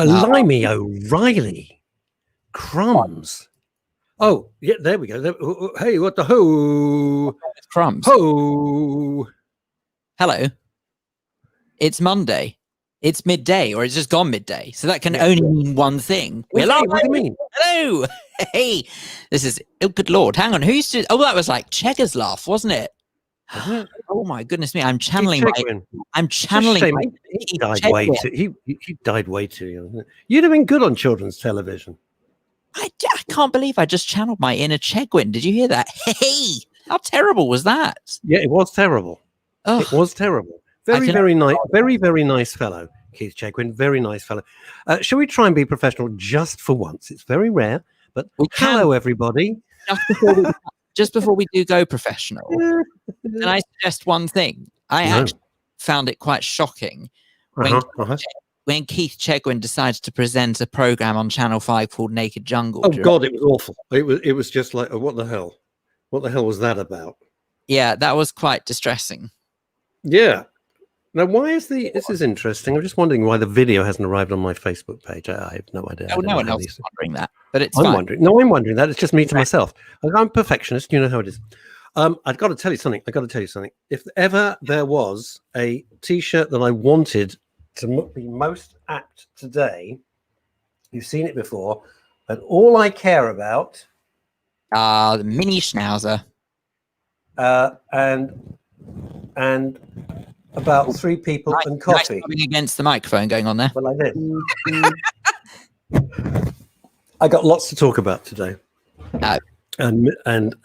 Blimey O'Reilly. Crumbs. Oh, yeah, there we go. Hey, what the ho? Crumbs. Ho. Hello. It's Monday. It's midday, or it's just gone midday. So that can only mean one thing. What do you mean? Hello. Hey. This is, oh, good Lord. Hang on. Who used to, that was like Chegger's laugh, wasn't it? Oh my goodness me. I'm channeling He died way too. He died way too young. You'd have been good on children's television. I can't believe I just channeled my inner Chegwin. Did you hear that? Hey, how terrible was that? Yeah, it was terrible. Ugh. It was terrible. Very nice. Very nice fellow, Keith Chegwin. Very nice fellow. Shall we try and be professional just for once? It's very rare, but hello, everybody. Just before we do go professional, can I suggest one thing? I actually found it quite shocking when Keith Chegwin decided to present a program on Channel 5 called Naked Jungle. Oh God, it was awful. It was just like, what the hell? What the hell was that about? Yeah, that was quite distressing. Yeah. Now, why is this is interesting. I'm just wondering why the video hasn't arrived on my Facebook page. I have no idea. Oh, no one else is wondering that, but it's I'm fine. wondering. No, I'm wondering that. It's just me to myself. I'm a perfectionist. You know how it is. I've got to tell you something. If ever there was a T-shirt that I wanted to be most apt today, you've seen it before, but all I care about, the mini schnauzer, and about three people and coffee. Nice against the microphone going on there. Well, I did. I got lots to talk about today. And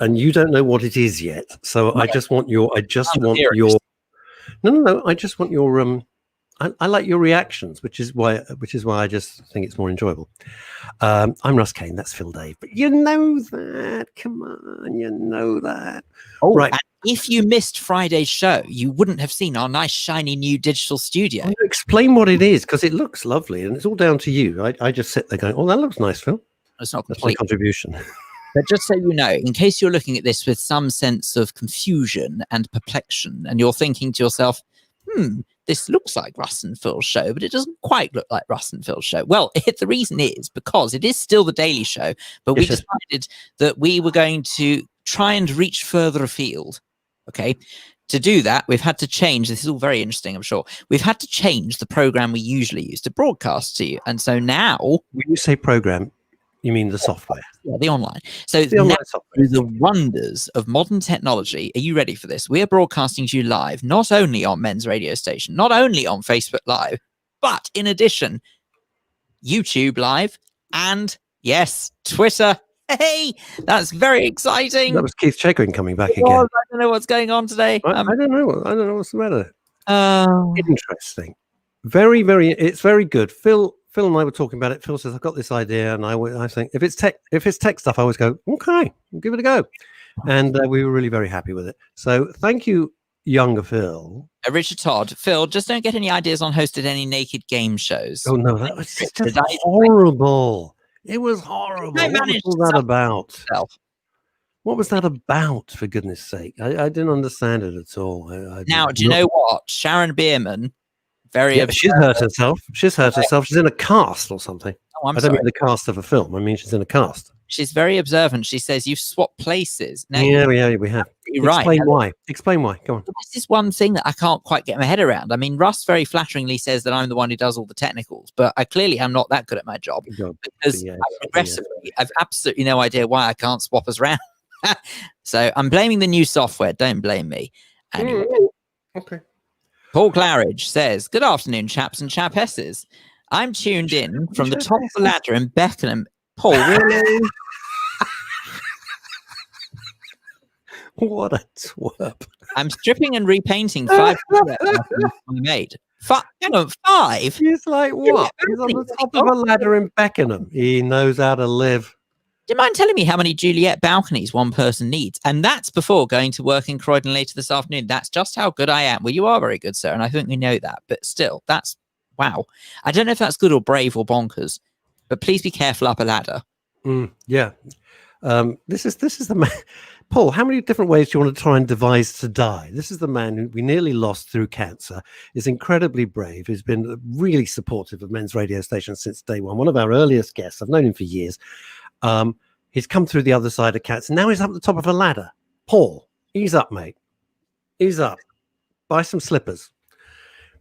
you don't know what it is yet. So I just want your. No. I just want your. I like your reactions, which is why I just think it's more enjoyable. I'm Russ Kane. That's Phil Dave. But you know that. Come on, you know that. Oh, right. If you missed Friday's show, you wouldn't have seen our nice, shiny new digital studio. Explain what it is, because it looks lovely, and it's all down to you. I just sit there going, "Oh, that looks nice, Phil." It's not complete. That's my contribution. But just so you know, in case you're looking at this with some sense of confusion and perplexion, and you're thinking to yourself, this looks like Russ and Phil's show, but it doesn't quite look like Russ and Phil's show. Well, the reason is because it is still the Daily Show, but we decided that we were going to try and reach further afield. Okay. To do that, we've had to change. This is all very interesting, I'm sure. We've had to change the program we usually use to broadcast to you. And so now... When you say program, you mean the software? Yeah, the online. So the online software. Through the wonders of modern technology, are you ready for this? We are broadcasting to you live, not only on Men's radio station, not only on Facebook Live, but in addition, YouTube Live and, yes, Twitter. Hey, that's very exciting. That was Keith Chegwin coming back again. I don't know what's going on today. I don't know. I don't know what's the matter. Interesting. Very, it's very good. Phil and I were talking about it. Phil says, I've got this idea. And I think if it's tech stuff, I always go, okay, we'll give it a go. And we were really very happy with it. So thank you, younger Phil. Richard Todd. Phil, just don't get any ideas on hosted any naked game shows. Oh, no, that was just horrible. It was horrible. What was all that about? What was that about, for goodness sake? I didn't understand it at all. Now, do you know what? Sharon Bierman, she's hurt herself. She's hurt herself. She's in a cast or something. Oh, I don't mean the cast of a film. I mean, she's in a cast. She's very observant. She says, you've swapped places. Now, yeah, we have. Explain why. Explain why. Go on. This is one thing that I can't quite get my head around. I mean, Russ very flatteringly says that I'm the one who does all the technicals, but I clearly am not that good at my job because I've absolutely no idea why I can't swap us around. So I'm blaming the new software. Don't blame me. Anyway. Okay. Paul Claridge says, good afternoon, chaps and chapesses. I'm tuned in from the top of the ladder in Beckenham. Paul, really? What a twerp. I'm stripping and repainting 5 I made. Hang on, 5? He's like, what? He's on the top of a ladder in Beckenham. He knows how to live. Do you mind telling me how many Juliet balconies one person needs? And that's before going to work in Croydon later this afternoon. That's just how good I am. Well, you are very good, sir, and I think we know that. But still, that's, wow. I don't know if that's good or brave or bonkers, but please be careful up a ladder. Yeah. This is the Paul, how many different ways do you want to try and devise to die? This is the man who we nearly lost through cancer, is incredibly brave, has been really supportive of Men's Radio Station since day one of our earliest guests. I've known him for years. He's come through the other side of cancer. Now he's up at the top of a ladder. Paul, ease up, mate. Ease up. Buy some slippers.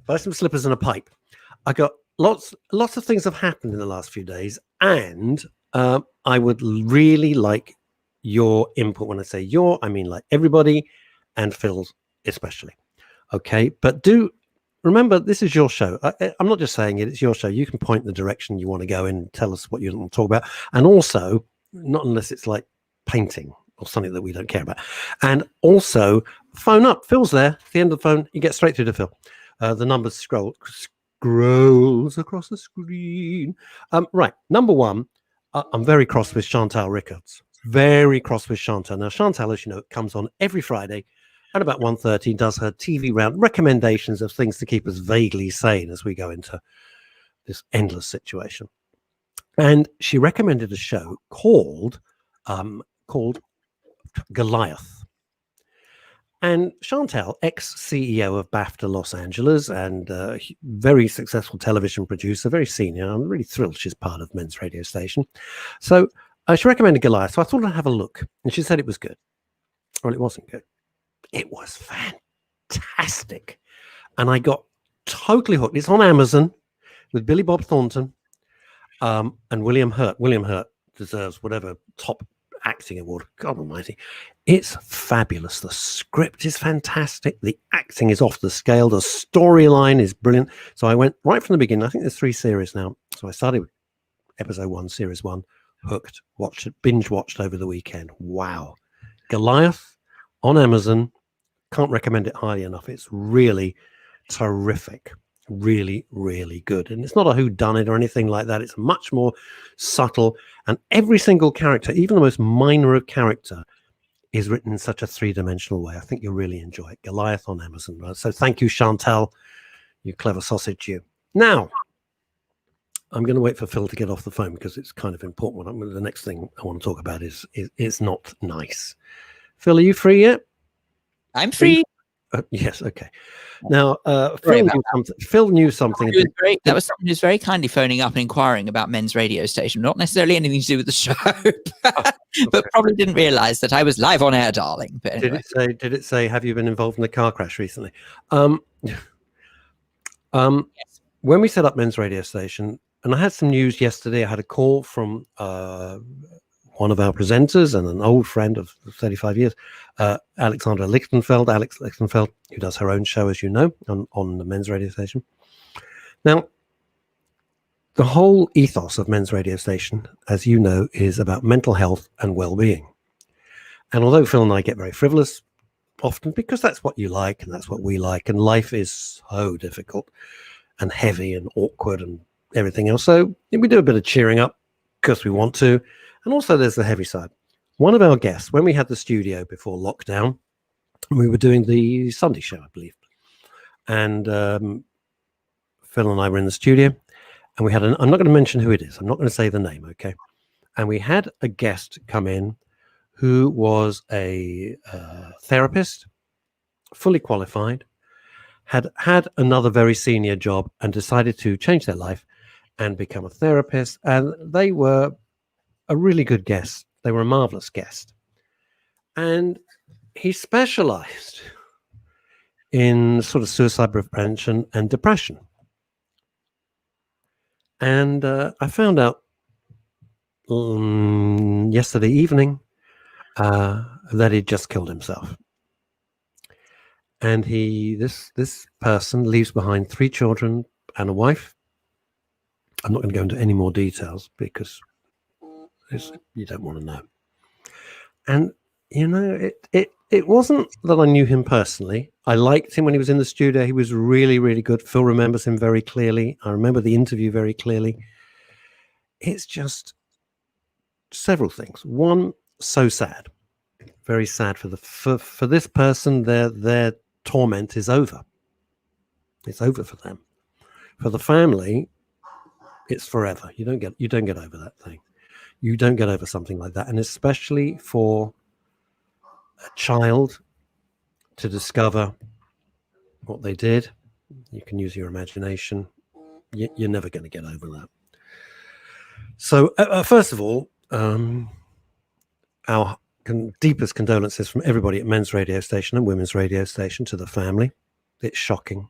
Buy some slippers and a pipe. I got lots of things have happened in the last few days, and I would really like your input. When I say your, I mean like everybody, and Phil especially. Okay, but do remember, this is your show. I'm not just saying it, it's your show. You can point the direction you want to go in and tell us what you want to talk about. And also, not unless it's like painting or something that we don't care about. And also, phone up. Phil's there. At the end of the phone, you get straight through to Phil. The numbers scrolls across the screen. Right, number one, I'm very cross with Chantal Rickards. Very cross with Chantal. Now, Chantal, as you know, comes on every Friday at about 1:30, does her TV round, recommendations of things to keep us vaguely sane as we go into this endless situation. And she recommended a show called Goliath. And Chantal, ex-CEO of BAFTA Los Angeles and very successful television producer, very senior. I'm really thrilled she's part of Men's Radio Station. So she recommended Goliath. So I thought I'd have a look. And she said it was good. Well, it wasn't good. It was fantastic. And I got totally hooked. It's on Amazon with Billy Bob Thornton and William Hurt. William Hurt deserves whatever top acting award. God almighty. It's fabulous. The script is fantastic. The acting is off the scale. The storyline is brilliant. So I went right from the beginning. I think there's 3 series now. So I started with episode 1, series 1, hooked, watched it, binge watched over the weekend. Wow. Goliath on Amazon. Can't recommend it highly enough. It's really terrific. Really, really good. And it's not a whodunit or anything like that. It's much more subtle. And every single character, even the most minor of character, is written in such a 3-dimensional way. I think you'll really enjoy it. Goliath on Amazon. Right? So thank you, Chantal, you clever sausage, you. Now, I'm going to wait for Phil to get off the phone because it's kind of important. The next thing I want to talk about is not nice. Phil, are you free yet? I'm free. Yes, okay. Now, Phil knew something. That was someone who's very kindly phoning up and inquiring about Men's Radio Station. Not necessarily anything to do with the show, but probably didn't realise that I was live on air, darling. But anyway. Did it say, have you been involved in a car crash recently? Yes. When we set up Men's Radio Station, and I had some news yesterday, I had a call from one of our presenters and an old friend of 35 years, Alexandra Lichtenfeld, Alex Lichtenfeld, who does her own show, as you know, on the Men's Radio Station. Now, the whole ethos of Men's Radio Station, as you know, is about mental health and well-being. And although Phil and I get very frivolous often, because that's what you like and that's what we like, and life is so difficult and heavy and awkward and everything else, so we do a bit of cheering up because we want to. And also there's the heavy side. One of our guests, when we had the studio before lockdown, we were doing the Sunday show, I believe. And Phil and I were in the studio, and we had I'm not going to mention who it is. I'm not going to say the name, okay? And we had a guest come in who was a therapist, fully qualified, had another very senior job and decided to change their life and become a therapist. And they were a really good guest. They were a marvelous guest. And he specialized in sort of suicide prevention and depression. And I found out yesterday evening that he'd just killed himself. And this person leaves behind 3 children and a wife. I'm not going to go into any more details because you don't want to know. And you know, it wasn't that I knew him personally. I liked him when he was in the studio. He was really, really good. Phil remembers him very clearly. I remember the interview very clearly. It's just several things. One, so sad, very sad for this person. Their torment is over. It's over for them. For the family, it's forever. You don't get over that thing. You don't get over something like that, and especially for a child to discover what they did. You can use your imagination. You're never going to get over that. So, first of all, our deepest condolences from everybody at men's radio station and women's radio station to the family. It's shocking.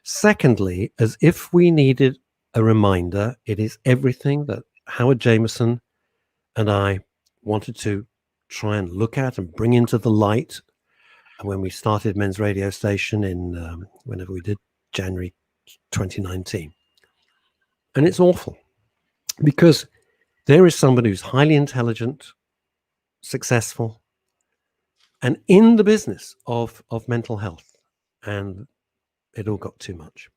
Secondly, as if we needed a reminder, it is everything that Howard Jameson and I wanted to try and look at and bring into the light when we started men's radio station in whenever we did, January 2019. And it's awful because there is somebody who's highly intelligent, successful, and in the business of mental health, and it all got too much.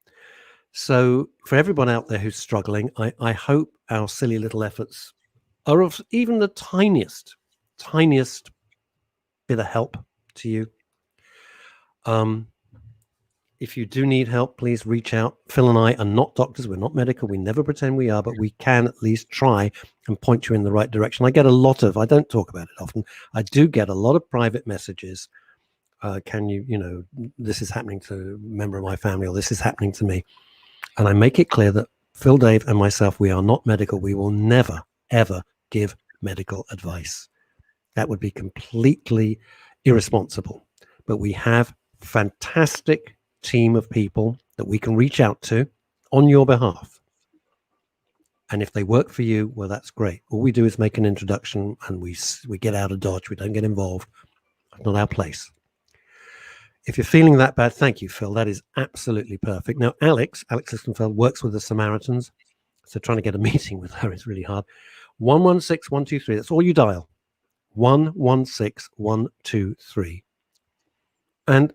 So for everyone out there who's struggling, I hope our silly little efforts are of even the tiniest bit of help to you. If you do need help, please reach out. Phil and I are not doctors. We're not medical. We never pretend we are, but we can at least try and point you in the right direction. I don't talk about it often. I do get a lot of private messages. Can you, this is happening to a member of my family, or this is happening to me. And I make it clear that Phil, Dave, and myself, we are not medical. We will never, ever give medical advice. That would be completely irresponsible. But we have fantastic team of people that we can reach out to on your behalf. And if they work for you, well, that's great. All we do is make an introduction and we get out of Dodge. We don't get involved. It's not our place. If you're feeling that bad, thank you, Phil. That is absolutely perfect. Now, Alex Lichtenfeld works with the Samaritans. So trying to get a meeting with her is really hard. 116123. That's all you dial. 116123. And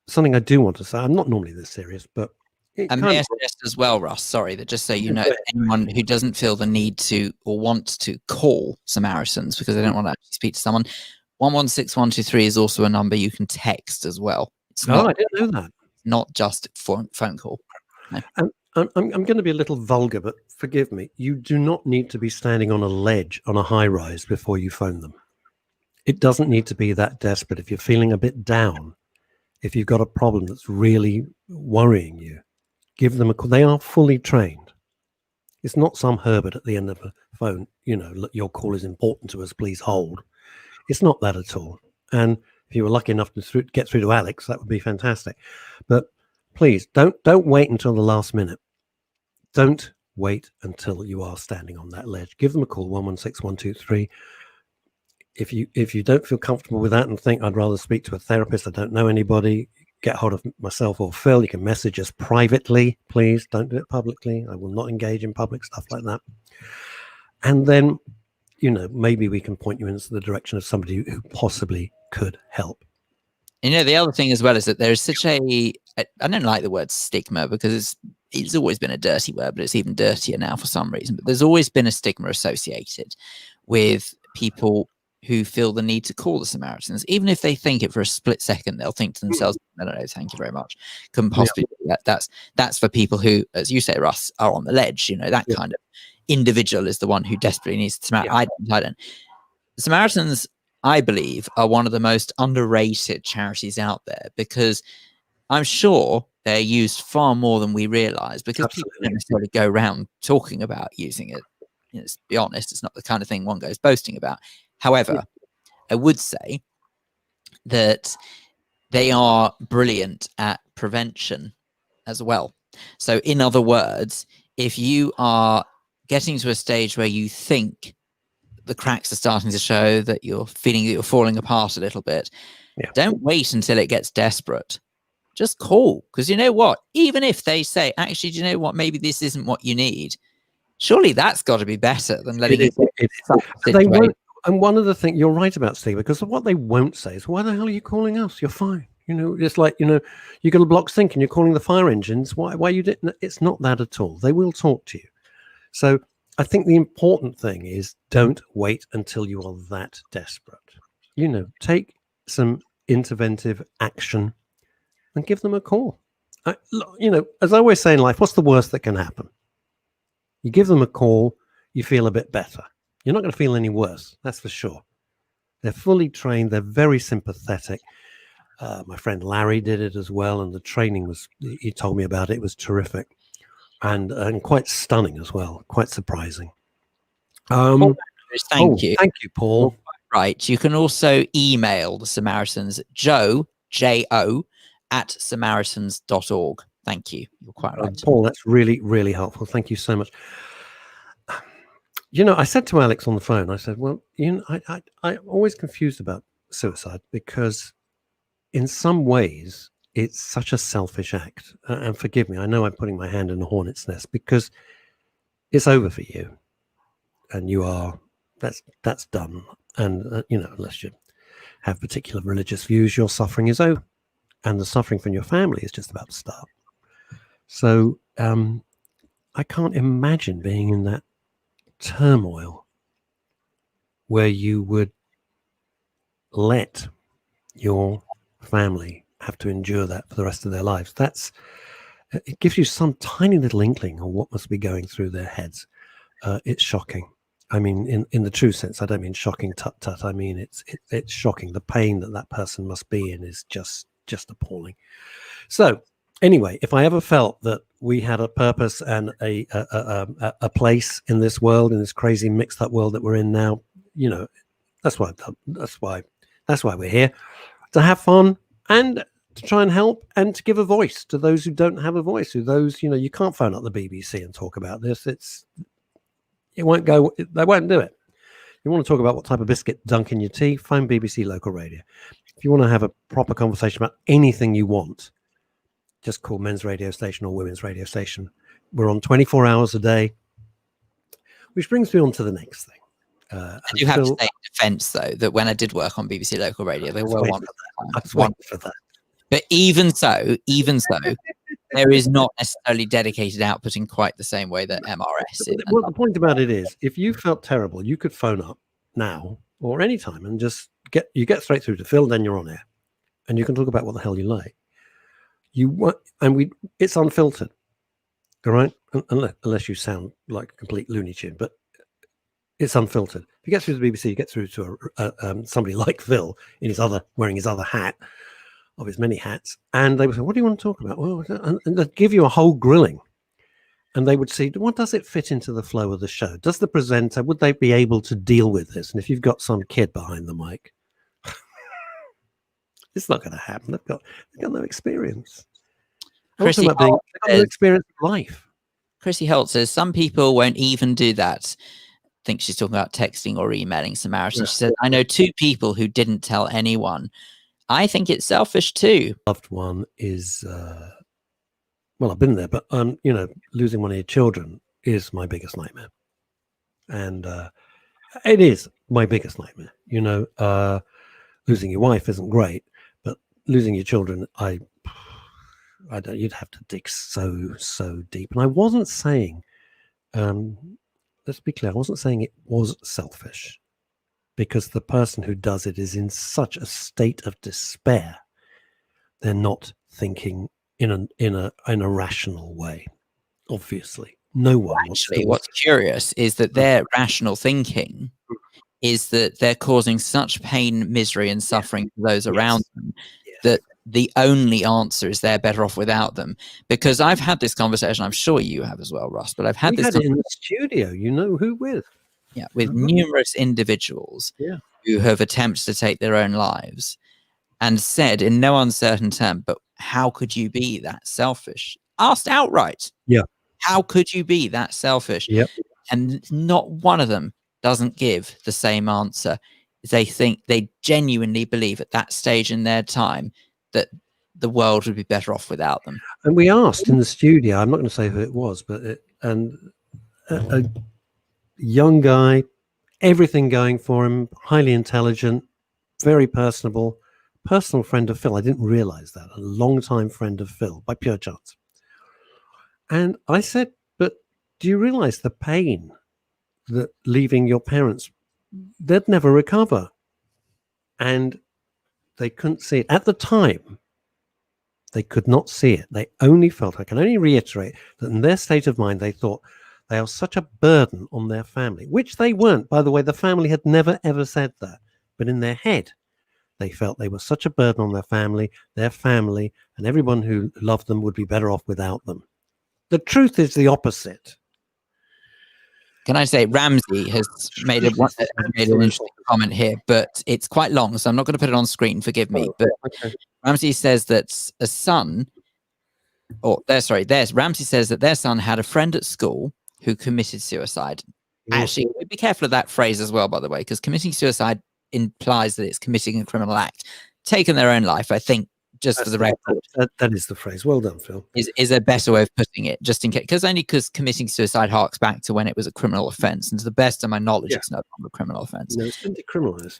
something I do want to say, I'm not normally this serious, but and may I suggest as well, Russ, sorry, that just so you know, anyone who doesn't feel the need to or want to call Samaritans because they don't want to actually speak to someone, 116123 is also a number you can text as well. It's not, I didn't know that. Not just phone call. No. And I'm going to be a little vulgar, but forgive me. You do not need to be standing on a ledge on a high rise before you phone them. It doesn't need to be that desperate. If you're feeling a bit down, if you've got a problem that's really worrying you, give them a call. They are fully trained. It's not some Herbert at the end of a phone, look, your call is important to us, please hold. It's not that at all. And if you were lucky enough to get through to Alex, that would be fantastic. But please don't wait until the last minute. Don't wait until you are standing on that ledge. Give them a call, 116123. If you don't feel comfortable with that and think I'd rather speak to a therapist, I don't know anybody, get hold of myself or Phil. You can message us privately, please. Don't do it publicly. I will not engage in public stuff like that. And then, maybe we can point you in the direction of somebody who possibly could help. The other thing as well is that there is such I don't like the word stigma because it's always been a dirty word, but it's even dirtier now for some reason. But there's always been a stigma associated with people who feel the need to call the Samaritans, even if they think it for a split second, they'll think to themselves, "No, thank you very much." Couldn't possibly do that. That's for people who, as you say, Russ, are on the ledge. That kind of individual is the one who desperately needs the Samaritan. I don't. The Samaritans, I believe, are one of the most underrated charities out there because I'm sure they're used far more than we realize because people don't necessarily go around talking about using it. To be honest, it's not the kind of thing one goes boasting about. However, I would say that they are brilliant at prevention as well. So in other words, if you are getting to a stage where you think the cracks are starting to show, that you're feeling that you're falling apart a little bit, don't wait until it gets desperate. Just call, because you know what? Even if they say, actually, do you know what? Maybe this isn't what you need. Surely that's got to be better than letting it. They won't. And one of the things you're right about, Steve, because what they won't say is, why the hell are you calling us? You're fine. It's like, you got a blocked sink and you're calling the fire engines. Why you didn't? It's not that at all. They will talk to you. So I think the important thing is don't wait until you are that desperate. Take some interventive action and give them a call. As I always say in life, what's the worst that can happen? You give them a call, you feel a bit better. You're not going to feel any worse, that's for sure. They're fully trained. They're very sympathetic. My friend Larry did it as well, and the training was, he told me about it, it was terrific and quite stunning as well, quite surprising. Thank you. Thank you, Paul. Right. You can also email the Samaritans, J-O, at samaritans.org. Thank you. You're quite right. Paul, that's really, really helpful. Thank you so much. You know, I said to Alex on the phone, I said, well, you know, I'm always confused about suicide because in some ways it's such a selfish act. And forgive me, I know I'm putting my hand in a hornet's nest because it's over for you. And you are, that's done. And, you know, unless you have particular religious views, your suffering is over. And the suffering from your family is just about to start. So I can't imagine being in that turmoil where you would let your family have to endure that for the rest of their lives. It gives you some tiny little inkling of what must be going through their heads. It's shocking. I mean, in the true sense, I don't mean shocking tut. I mean, it's shocking. The pain that person must be in is just appalling. So anyway, if I ever felt that we had a purpose and a place in this world, in this crazy mixed up world that we're in now, you know, that's why we're here, to have fun and to try and help and to give a voice to those who don't have a voice, you know, you can't phone up the BBC and talk about this. They won't do it. You want to talk about what type of biscuit dunk in your tea, phone BBC local radio. If you want to have a proper conversation about anything you want, just call men's radio station or women's radio station. We're on 24 hours a day, which brings me on to the next thing. I do have to say in defense, though, that when I did work on BBC local radio, there were one for that. But even so, there is not necessarily dedicated output in quite the same way that MRS is. Well, the point about it is, if you felt terrible, you could phone up now or any time and just get straight through to Phil. Then you're on air, and you can talk about what the hell you like. It's unfiltered, all right? Unless you sound like a complete Looney Tune, but it's unfiltered. If you get through to the BBC, you get through to somebody like Phil wearing his other hat of his many hats, and they would say, "What do you want to talk about?" Well, and they'd give you a whole grilling, and they would see, what does it fit into the flow of the show? Does the presenter, would they be able to deal with this? And if you've got some kid behind the mic, it's not going to happen. They've got no experience. Chrissy They've got no experience of life. Chrissy Holt says some people won't even do that. I think she's talking about texting or emailing Samaritan. She said, I know 2 people who didn't tell anyone. I think it's selfish too. Loved one is, well, I've been there, but you know, losing one of your children is my biggest nightmare, and it is my biggest nightmare. You know, losing your wife isn't great, but losing your children, I don't. You'd have to dig so deep. And I wasn't saying, let's be clear, I wasn't saying it was selfish, because the person who does it is in such a state of despair. They're not thinking in a rational way. Obviously, no one. Actually, what's curious is that their rational thinking is that they're causing such pain, misery, and suffering to those around them that the only answer is they're better off without them. Because I've had this conversation, I'm sure you have as well, Russ, but I've had this in the studio. You know who with? Yeah, with numerous individuals who have attempted to take their own lives and said in no uncertain term, but how could you be that selfish? Asked outright. Yeah. How could you be that selfish? Yep. And not one of them doesn't give the same answer. They genuinely believe at that stage in their time that the world would be better off without them. And we asked in the studio, I'm not going to say who it was, but a young guy, everything going for him, highly intelligent, very personal friend of Phil. I didn't realize that. A long-time friend of Phil, by pure chance. And I said, but do you realize the pain that leaving your parents, they'd never recover? And they couldn't see it. At the time, they could not see it. They only felt, I can only reiterate, that in their state of mind, they thought, they are such a burden on their family, which they weren't. By the way, the family had never, ever said that. but in their head, they felt they were such a burden on their family, and everyone who loved them would be better off without them. The truth is the opposite. Can I say Ramsey has made an interesting comment here, but it's quite long, so I'm not going to put it on screen. Forgive me, but Ramsey says that Ramsey says that their son had a friend at school who committed suicide. Actually, be careful of that phrase as well, by the way, because committing suicide implies that it's committing a criminal act. Taking their own life, I think, just for the record. That is the phrase. Well done, Phil. Is a better way of putting it, just in case, because committing suicide harks back to when it was a criminal offence, and to the best of my knowledge, it's no longer a criminal offence. No, it's been decriminalised.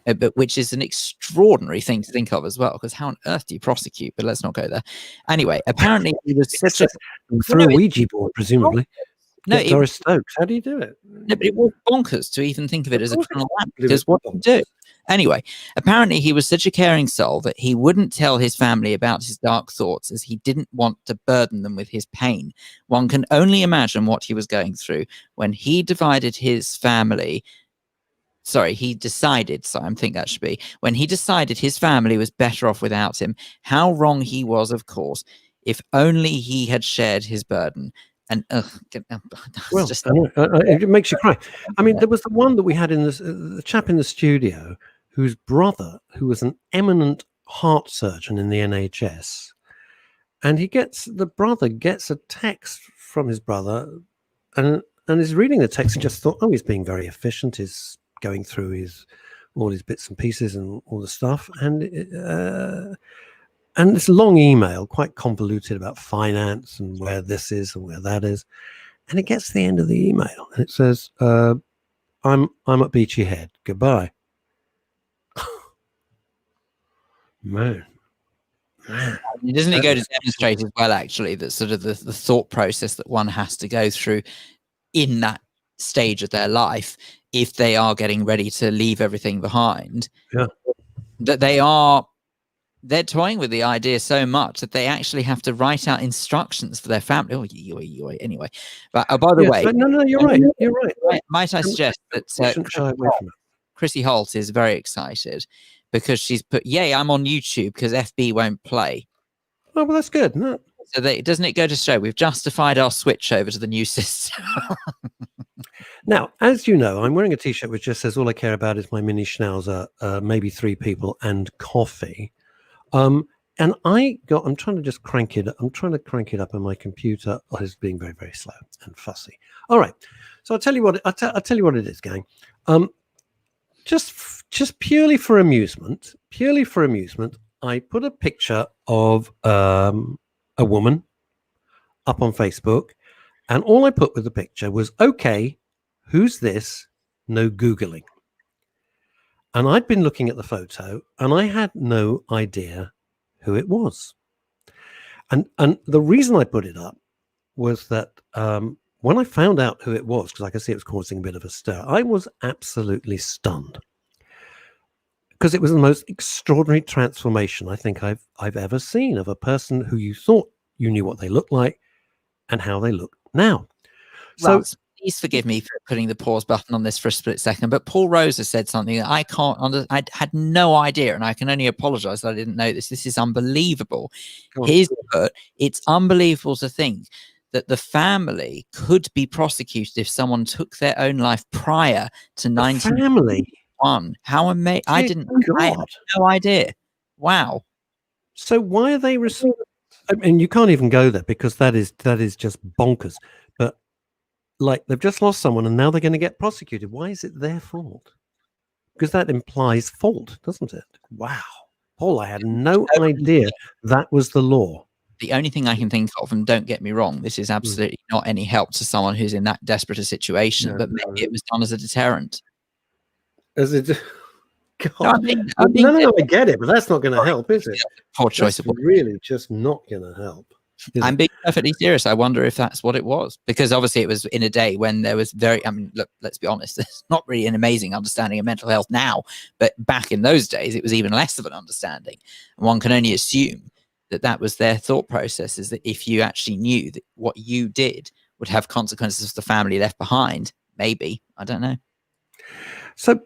But which is an extraordinary thing to think of as well, because how on earth do you prosecute? But let's not go there. Anyway, apparently he was through a Ouija board, presumably. No, Doris Stokes. How do you do it? No, but it was bonkers to even think of it as a criminal act, because what do you do? Anyway, apparently he was such a caring soul that he wouldn't tell his family about his dark thoughts, as he didn't want to burden them with his pain. One can only imagine what he was going through when he divided his family. When he decided his family was better off without him. How wrong he was, of course. If only he had shared his burden. And it makes you cry. I mean, there was the one that we had in the chap in the studio whose brother, who was an eminent heart surgeon in the NHS, and the brother gets a text from his brother, and is reading the text and just thought, oh, he's being very efficient. He's going through all his bits and pieces and all the stuff, and this long email, quite convoluted, about finance and where this is and where that is. And it gets to the end of the email and it says, I'm at Beachy Head. Goodbye. Man. Doesn't it go to demonstrate as well, actually, that sort of the thought process that one has to go through in that stage of their life, if they are getting ready to leave everything behind, that they're toying with the idea so much that they actually have to write out instructions for their family. Anyway, but by the way, no, you're right. You're right. Might I suggest that Chrissy Holt is very excited because she's put, "Yay, I'm on YouTube because FB won't play." Oh, well, that's good. No. So doesn't it go to show we've justified our switch over to the new system? Now, as you know, I'm wearing a T-shirt which just says, "All I care about is my mini schnauzer, maybe 3 people, and coffee." And I'm trying to just crank it. I'm trying to crank it up on my computer. It's being very, very slow and fussy. All right. So I'll tell you what it is, gang. Just purely for amusement, I put a picture of a woman up on Facebook, and all I put with the picture was, "Okay, who's this? No Googling." And I'd been looking at the photo and I had no idea who it was. And the reason I put it up was that when I found out who it was, because I could see it was causing a bit of a stir, I was absolutely stunned. Because it was the most extraordinary transformation I think I've ever seen of a person who you thought you knew what they looked like and how they look now. So Russ, please forgive me for putting the pause button on this for a split second, but Paul Rose has said something that I had no idea, and I can only apologize that I didn't know this. This is unbelievable. It's unbelievable to think that the family could be prosecuted if someone took their own life prior to 1991. How amazing! I had no idea. Wow. So why are they? And you can't even go there because that is just bonkers. But like, they've just lost someone and now they're going to get prosecuted. Why is it their fault? Because that implies fault, doesn't it? Wow. Paul, I had no idea that was the law. The only thing I can think of, and don't get me wrong, this is absolutely not any help to someone who's in that desperate a situation, but maybe it was done as a deterrent. As it, God. No, I get it, but that's not going to help, is it? Poor choice of really just not going to help. I'm being perfectly serious. I wonder if that's what it was, because obviously it was in a day when there was look, let's be honest, there's not really an amazing understanding of mental health now, but back in those days, it was even less of an understanding. And one can only assume that was their thought process, is that if you actually knew that what you did would have consequences for the family left behind, maybe, I don't know. So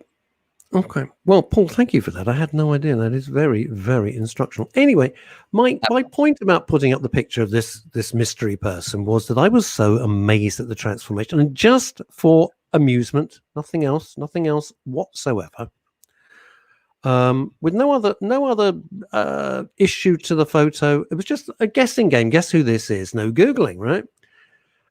Okay. Well, Paul, thank you for that. I had no idea. That is very, very instructional. Anyway, my point about putting up the picture of this mystery person was that I was so amazed at the transformation, and just for amusement, nothing else whatsoever. With no other issue to the photo. It was just a guessing game. Guess who this is? No Googling, right?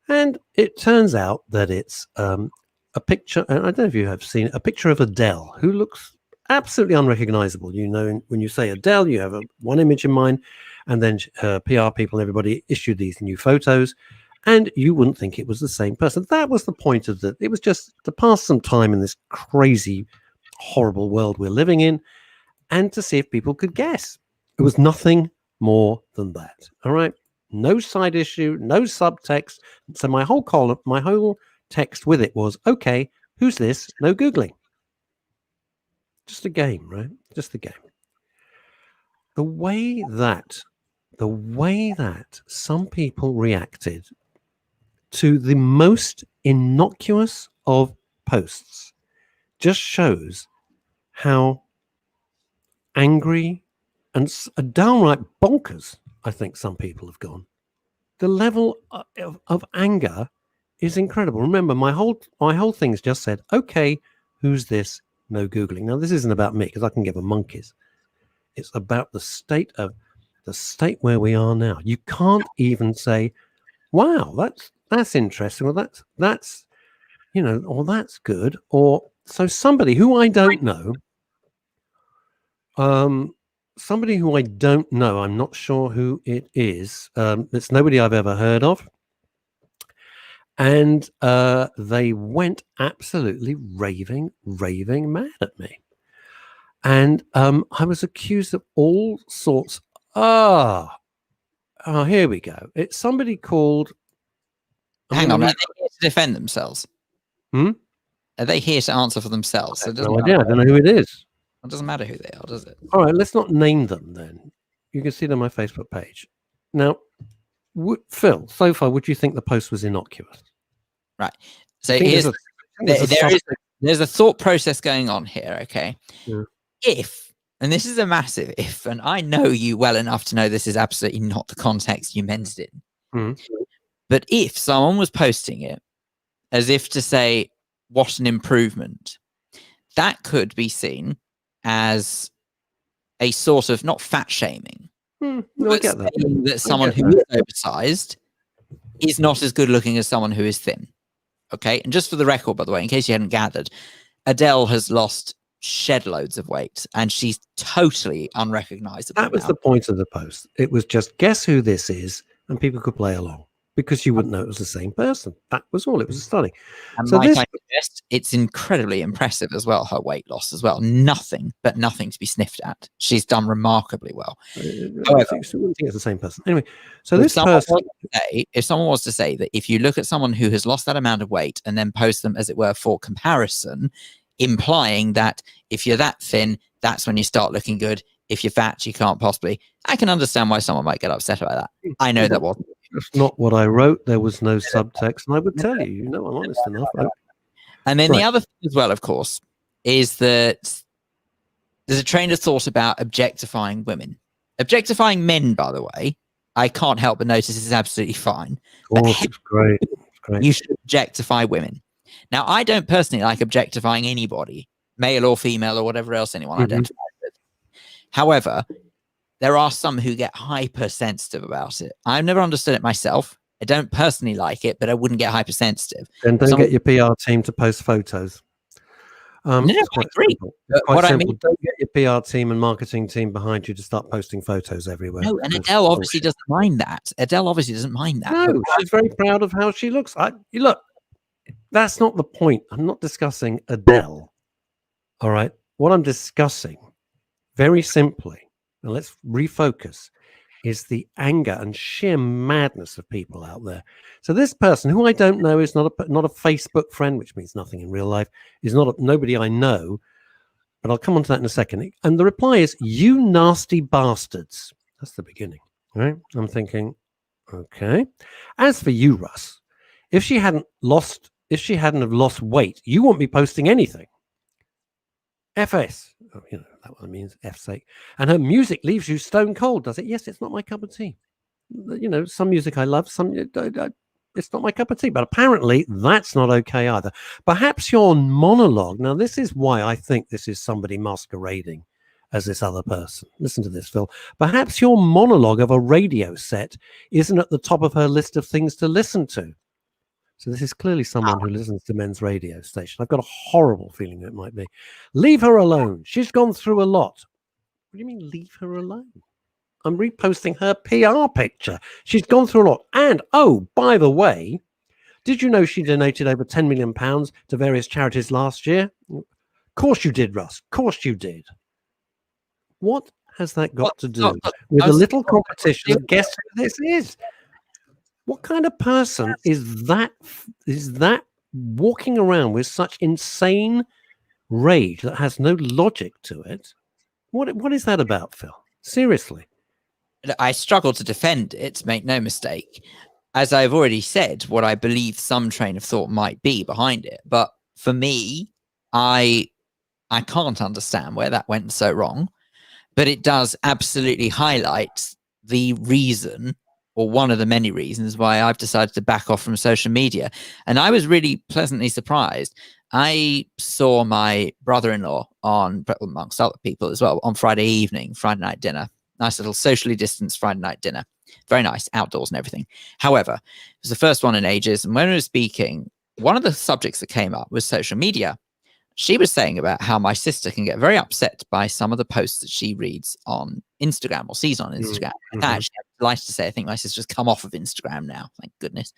And it turns out that it's a picture, and I don't know if you have seen a picture of Adele, who looks absolutely unrecognizable. You know, when you say Adele, you have one image in mind, and then her PR people, everybody issued these new photos, and you wouldn't think it was the same person. That was the point of it was just to pass some time in this crazy, horrible world we're living in, and to see if people could guess. It was nothing more than that. All right. No side issue, no subtext. So my whole column, my whole text with it was, okay, who's this? No Googling. Just a game, right? Just a game. The way that some people reacted to the most innocuous of posts just shows how angry and downright bonkers I think some people have gone. The level of anger is incredible. Remember, my whole thing's just said, okay, who's this? No Googling. Now, this isn't about me because I can give a monkeys. It's about the state where we are now. You can't even say, wow, that's interesting, or that's or that's good, or so somebody who I don't know. Somebody who I don't know, I'm not sure who it is. It's nobody I've ever heard of. And they went absolutely raving mad at me. And I was accused of all sorts. Oh, here we go. It's somebody called... Hang on, are they here to defend themselves? Are they here to answer for themselves? I don't know who it is. It doesn't matter who they are, does it? All right, let's not name them then. You can see it on my Facebook page. Now, Phil, so far, would you think the post was innocuous? Right. So there's a thought process going on here, okay? Yeah. If, and this is a massive if, and I know you well enough to know this is absolutely not the context you meant it in. But if someone was posting it as if to say, what an improvement, that could be seen as a sort of, not fat shaming, no, I get that someone who is oversized is not as good looking as someone who is thin. Okay. And just for the record, by the way, in case you hadn't gathered, Adele has lost shed loads of weight and she's totally unrecognizable. That was the point of the post. It was just guess who this is, and people could play along because you wouldn't know it was the same person. That was all. It was stunning. And so I suggest it's incredibly impressive as well, her weight loss as well. Nothing to be sniffed at. She's done remarkably well. However, I wouldn't think it's the same person. Anyway, so this person... if someone was to say that if you look at someone who has lost that amount of weight and then post them, as it were, for comparison, implying that if you're that thin, that's when you start looking good. If you're fat, you can't possibly. I can understand why someone might get upset about that. I know that wasn't. That's not what I wrote. There was no subtext, and I would tell you. I'm honest enough. And then the other thing as well, of course, is that there's a train of thought about objectifying women. Objectifying men, by the way, I can't help but notice is absolutely fine. It's great. It's great. You should objectify women. Now, I don't personally like objectifying anybody, male or female or whatever else anyone identifies with. However, there are some who get hypersensitive about it. I've never understood it myself. I don't personally like it, but I wouldn't get hypersensitive. Then don't get your PR team to post photos. No, I agree. Don't get your PR team and marketing team behind you to start posting photos everywhere. No, and Adele obviously doesn't mind that. No, she's very proud of how she looks. Look, that's not the point. I'm not discussing Adele. All right. What I'm discussing, very simply, and let's refocus, is the anger and sheer madness of people out there. So this person, who I don't know, is not a Facebook friend, which means nothing in real life, is nobody I know, but I'll come on to that in a second. And the reply is, you nasty bastards. That's the beginning, right? I'm thinking, okay. As for you, Russ, if she hadn't have lost weight, you won't be posting anything. FS. Oh, you know, that one means F's sake. And her music leaves you stone cold, does it? Yes, it's not my cup of tea. You know, some music I love, some it's not my cup of tea. But apparently that's not okay either. Perhaps your monologue. Now, this is why I think this is somebody masquerading as this other person. Listen to this, Phil. Perhaps your monologue of a radio set isn't at the top of her list of things to listen to. So this is clearly someone who listens to men's radio station. I've got a horrible feeling it might be. Leave her alone. She's gone through a lot. What do you mean, leave her alone? I'm reposting her PR picture. She's gone through a lot. And, oh, by the way, did you know she donated over £10 million to various charities last year? Of course you did, Russ. Of course you did. What has that got to do with a little competition of guess who this is? What kind of person is that walking around with such insane rage that has no logic to it? What is that about, Phil? Seriously. I struggle to defend it, make no mistake. As I've already said, what I believe some train of thought might be behind it. But for me, I can't understand where that went so wrong. But it does absolutely highlight the reason, or one of the many reasons, why I've decided to back off from social media. And I was really pleasantly surprised. I saw my brother-in-law on, amongst other people as well, on Friday night dinner. Nice little socially distanced Friday night dinner. Very nice, outdoors and everything. However, it was the first one in ages. And when we were speaking, one of the subjects that came up was social media. She was saying about how my sister can get very upset by some of the posts that she reads on Instagram or sees on Instagram. Mm-hmm. Actually, I'd like to say I think my sister's come off of Instagram now, thank goodness.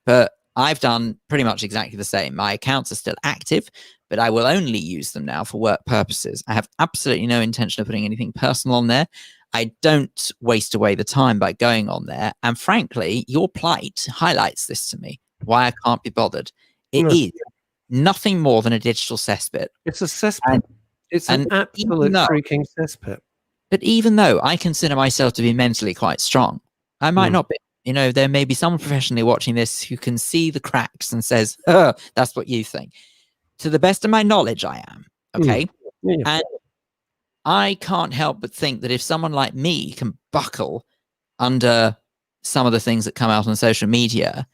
But I've done pretty much exactly the same. My accounts are still active, but I will only use them now for work purposes. I have absolutely no intention of putting anything personal on there. I don't waste away the time by going on there. And frankly, your plight highlights this to me, why I can't be bothered. It is nothing more than a digital cesspit. It's a cesspit. It's an absolute freaking cesspit. But even though I consider myself to be mentally quite strong, I might not be. You know, there may be someone professionally watching this who can see the cracks and says, oh, that's what you think. To the best of my knowledge, I am. Okay. And I can't help but think that if someone like me can buckle under some of the things that come out on social media,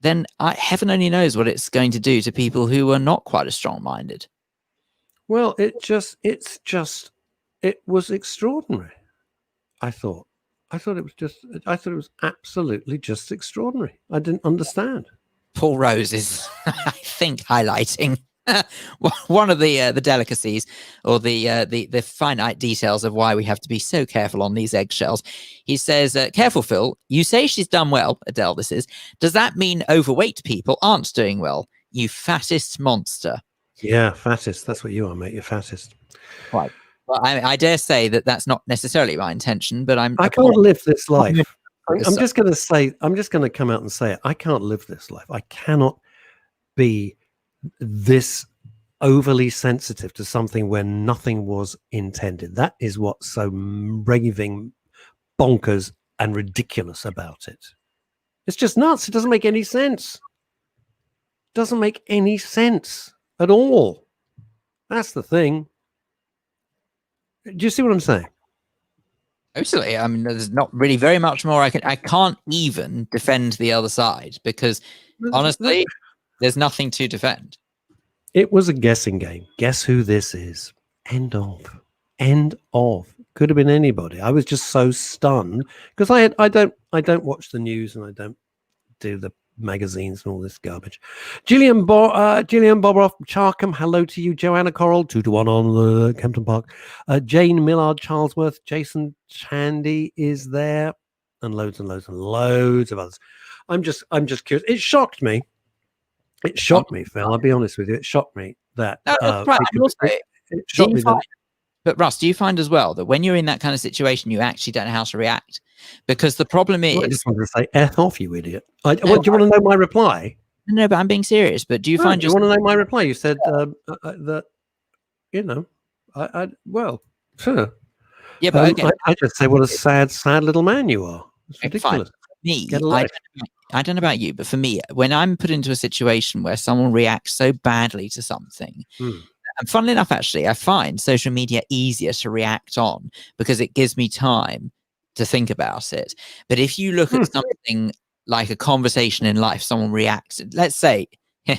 then heaven only knows what it's going to do to people who are not quite as strong-minded. Well, it was extraordinary. I thought it was absolutely just extraordinary. I didn't understand. Paul Rose is, I think, highlighting one of the delicacies, or the finite details of why we have to be so careful on these eggshells. He says, careful, Phil, you say she's done well, Adele this is. Does that mean overweight people aren't doing well? You fattest monster. Yeah, fattest. That's what you are, mate. You're fattest. Right. Well, I dare say that that's not necessarily my intention, but I can't live this life. I'm just going to come out and say it. I can't live this life. I cannot be this overly sensitive to something where nothing was intended. That is what's so raving bonkers and ridiculous about it. It's just nuts. It doesn't make any sense. It doesn't make any sense at all. That's the thing. Do you see what I'm saying? Absolutely. I mean, there's not really very much more I can't even defend the other side, because honestly, there's nothing to defend. It was a guessing game. Guess who this is? End of. End of. Could have been anybody. I was just so stunned because I don't watch the news and I don't do the magazines and all this garbage. Gillian Bobroff Charkham, hello to you. Joanna Coral, 2-1 on the Kempton Park. Jane Millard Charlesworth, Jason Chandy is there, and loads and loads and loads of others. I'm just curious. It shocked me. It shocked me, Phil. I'll be honest with you. It shocked me that. It shocked me that. But Russ, do you find as well that when you're in that kind of situation, you actually don't know how to react? Because the problem is... I just wanted to say, F off, you idiot. Do you want to know my reply? No, but I'm being serious. But do you find... Do you want to know my reply? You said that, you know, well, sure. Yeah, but okay. I just say, what a sad, sad little man you are. It's ridiculous. Me, I don't know about you, but for me, when I'm put into a situation where someone reacts so badly to something, And funnily enough, actually, I find social media easier to react on because it gives me time to think about it. But if you look at something like a conversation in life, someone reacts, let's say,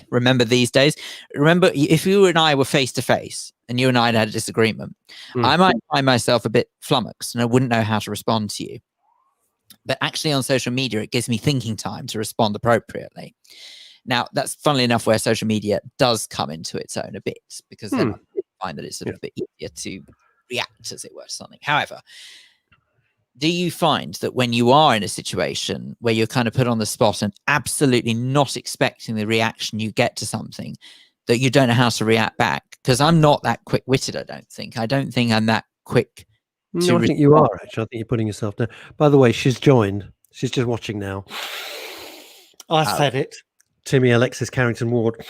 remember these days, remember if you and I were face to face and you and I had a disagreement, I might find myself a bit flummoxed and I wouldn't know how to respond to you. But actually on social media, it gives me thinking time to respond appropriately. Now, that's funnily enough where social media does come into its own a bit, because then I find that it's a little bit easier to react, as it were, to something. However, do you find that when you are in a situation where you're kind of put on the spot and absolutely not expecting the reaction you get to something, that you don't know how to react back? Because I'm not that quick-witted, I don't think. I don't think I'm that quick. No, I think you are, actually. I think you're putting yourself down. By the way, she's joined. She's just watching now. I said it. Timmy Alexis Carrington Ward.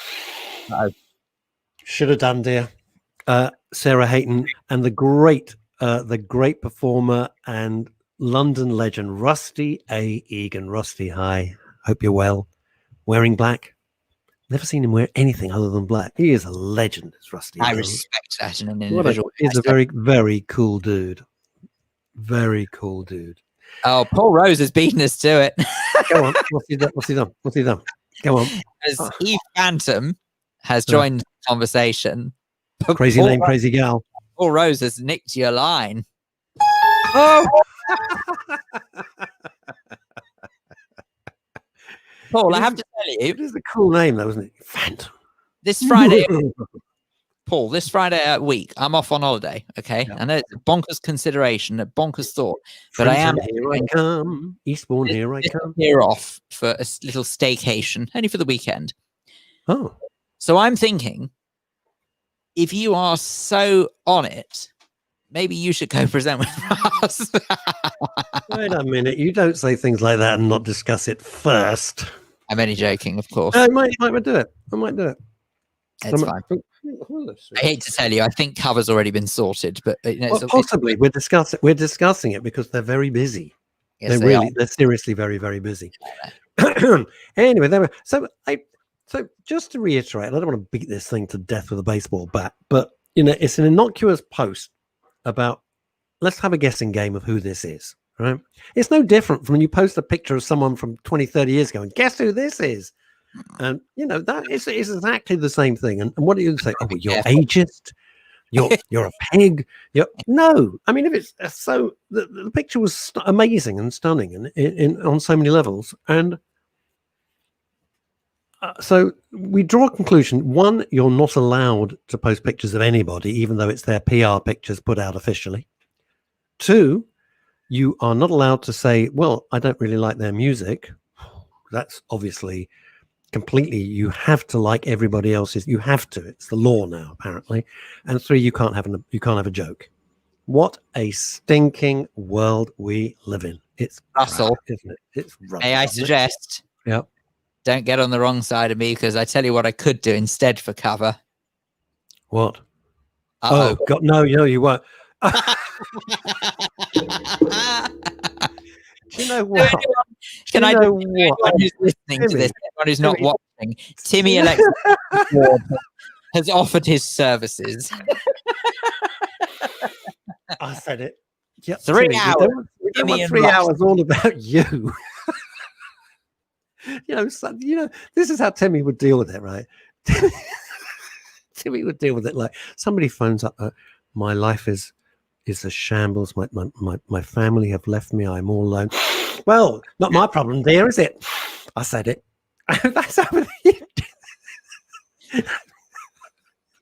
Should have done, dear. Sarah Hayton and the great performer and London legend, Rusty A. Egan. Rusty, hi. Hope you're well. Wearing black. Never seen him wear anything other than black. He is a legend, is Rusty. I respect that in an individual. He's a very, very cool dude. Very cool dude. Oh, Paul Rose has beaten us to it. Go on. What's he done? Go on. As Eve Phantom has joined the conversation. Crazy name, crazy gal. Paul Rose has nicked your line. Oh! Paul, I have to tell you. It is a cool name, though, isn't it? Phantom. This Friday, Paul, this Friday week, I'm off on holiday, okay? I know it's a bonkers consideration, a bonkers thought, but I am. Here I come. Eastbourne, here I come. Here off for a little staycation, only for the weekend. Oh. So I'm thinking, if you are so on it, maybe you should go present with Russ. Wait a minute. You don't say things like that and not discuss it first. I'm only joking, of course. I might do it. It's fine. I hate to tell you, I think cover's already been sorted, but possibly we're discussing it because they're very busy. Yes, they're seriously very, very busy. Anyway, so just to reiterate, I don't want to beat this thing to death with a baseball bat, but it's an innocuous post about, let's have a guessing game of who this is, right? It's no different from when you post a picture of someone from 20, 30 years ago and guess who this is. And that is exactly the same thing. And what do you say? Oh, well, you're ageist. You're a pig. No. I mean, if it's so, the picture was amazing and stunning, and on so many levels. And so we draw a conclusion. One, you're not allowed to post pictures of anybody, even though it's their PR pictures put out officially. Two, you are not allowed to say, well, I don't really like their music. That's obviously completely, you have to like everybody else's. You have to. It's the law now, apparently. And three, you can't have a joke. What a stinking world we live in. It's Russell, crap, isn't it? It's rubbish. May I suggest? Yep. Don't get on the wrong side of me, because I tell you what I could do instead for cover. What? Oh God, no, you won't. Do you know what? Can I do anyone who's listening to this, anyone who's not watching, Timmy Alexis Ward has offered his services. I said it. Yeah, 3 hours. We don't want 3 hours all about you. This is how Timmy would deal with it, right? Timmy would deal with it like somebody phones up, my life is a shambles. My family have left me. I'm all alone. Well, not my problem, dear, is it? I said it. That's how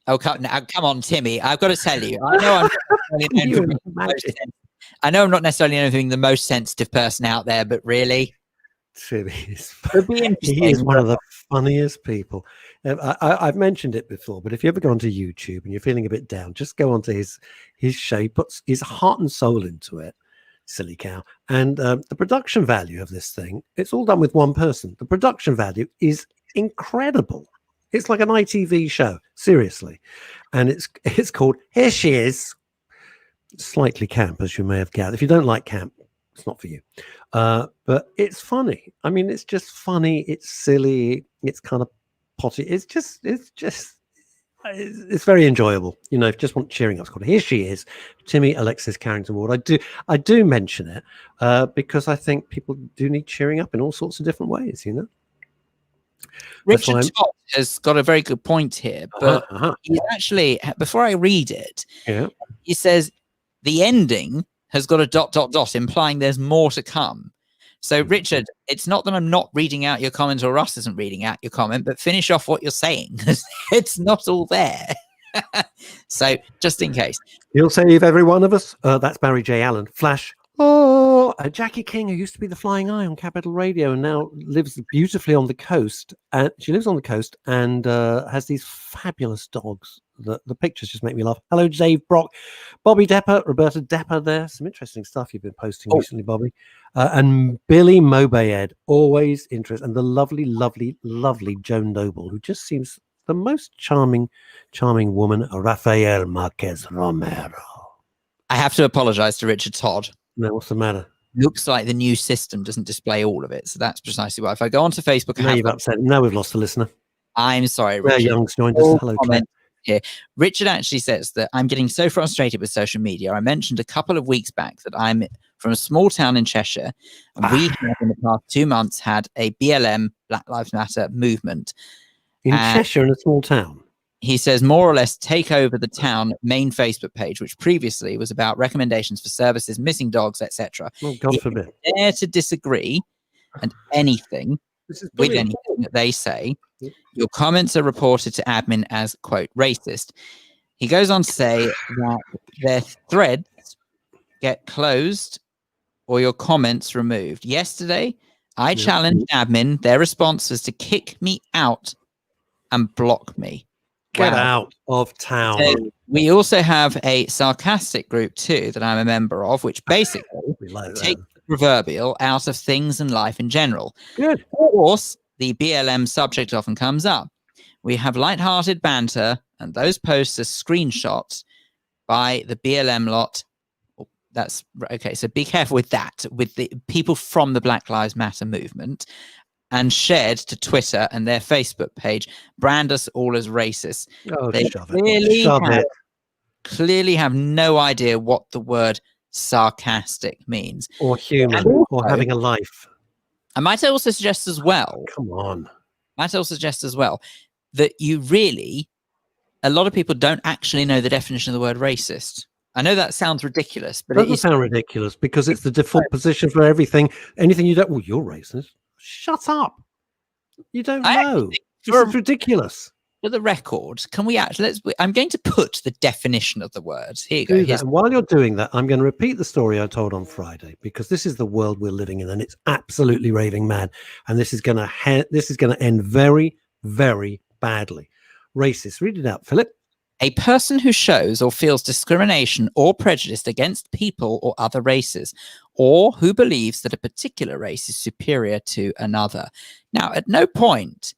Oh, come on, Timmy. I've got to tell you. I know I'm not necessarily known for being the most sensitive person out there, but really, Timmy he is one of the funniest people. I've mentioned it before, but if you ever go onto YouTube and you're feeling a bit down, just go onto his show. He puts his heart and soul into it. Silly cow. And the production value of this thing, it's all done with one person. The production value is incredible. It's like an ITV show, seriously. And it's called Here She Is. Slightly camp, as you may have gathered. If you don't like camp, it's not for you. But it's funny. I mean, it's just funny. It's silly. It's kind of potty. It's just it's very enjoyable. You know, if you just want cheering up, here she is, Timmy Alexis Carrington Ward. I do mention it because I think people do need cheering up in all sorts of different ways. You know, Richard Todd has got a very good point here, but he's actually, before I read it, he says the ending has got a ... implying there's more to come. So, Richard, it's not that I'm not reading out your comment or Russ isn't reading out your comment, but finish off what you're saying. It's not all there. So, just in case. You'll save every one of us. That's Barry J. Allen. Flash. Oh, Jackie King, who used to be the Flying Eye on Capital Radio and now lives beautifully on the coast. And she lives on the coast and has these fabulous dogs. The pictures just make me laugh. Hello, Dave Brock, Bobby Depper, Roberta Depper there. Some interesting stuff you've been posting recently, Bobby. And Billy Mobayed, always interesting. And the lovely, lovely, lovely Joan Noble, who just seems the most charming woman, Rafael Marquez Romero. I have to apologize to Richard Todd. No, what's the matter? Looks like the new system doesn't display all of it. So that's precisely why. If I go onto Facebook... Now you've upset. Now we've lost a listener. I'm sorry, Richard. Claire Young's joined us. Hello, Claire. Here. Richard actually says that I'm getting so frustrated with social media. I mentioned a couple of weeks back that I'm from a small town in Cheshire, and we have in the past 2 months had a BLM, Black Lives Matter movement. In Cheshire, in a small town? He says more or less take over the town main Facebook page, which previously was about recommendations for services, missing dogs, etc. Oh, God forbid. If you dare to disagree and anything with anything that they say, your comments are reported to admin as, quote, racist. He goes on to say that their threads get closed or your comments removed. Yesterday, I challenged admin. Their response was to kick me out and block me. Get out of town. So we also have a sarcastic group too that I'm a member of, which basically takes the proverbial out of things and life in general. Good. Of course, the BLM subject often comes up. We have lighthearted banter, and those posts are screenshots by the BLM lot. That's okay. So be careful with that, with the people from the Black Lives Matter movement, and shared to Twitter and their Facebook page, brand us all as racist. Oh, they clearly have no idea what the word sarcastic means. Or human, or having a life. I might also suggest as well, that you really, a lot of people don't actually know the definition of the word racist. I know that sounds ridiculous, but it doesn't sound ridiculous because it's the default position for everything. Anything you don't, well, you're racist. Shut up. You don't know. It's ridiculous. For the record, can we actually, I'm going to put the definition of the words. Here you go. And while you're doing that, I'm going to repeat the story I told on Friday, because this is the world we're living in and it's absolutely raving mad. And this is going to end very, very badly. Racist. Read it out, Philip. A person who shows or feels discrimination or prejudice against people or other races, or who believes that a particular race is superior to another. Now, at no point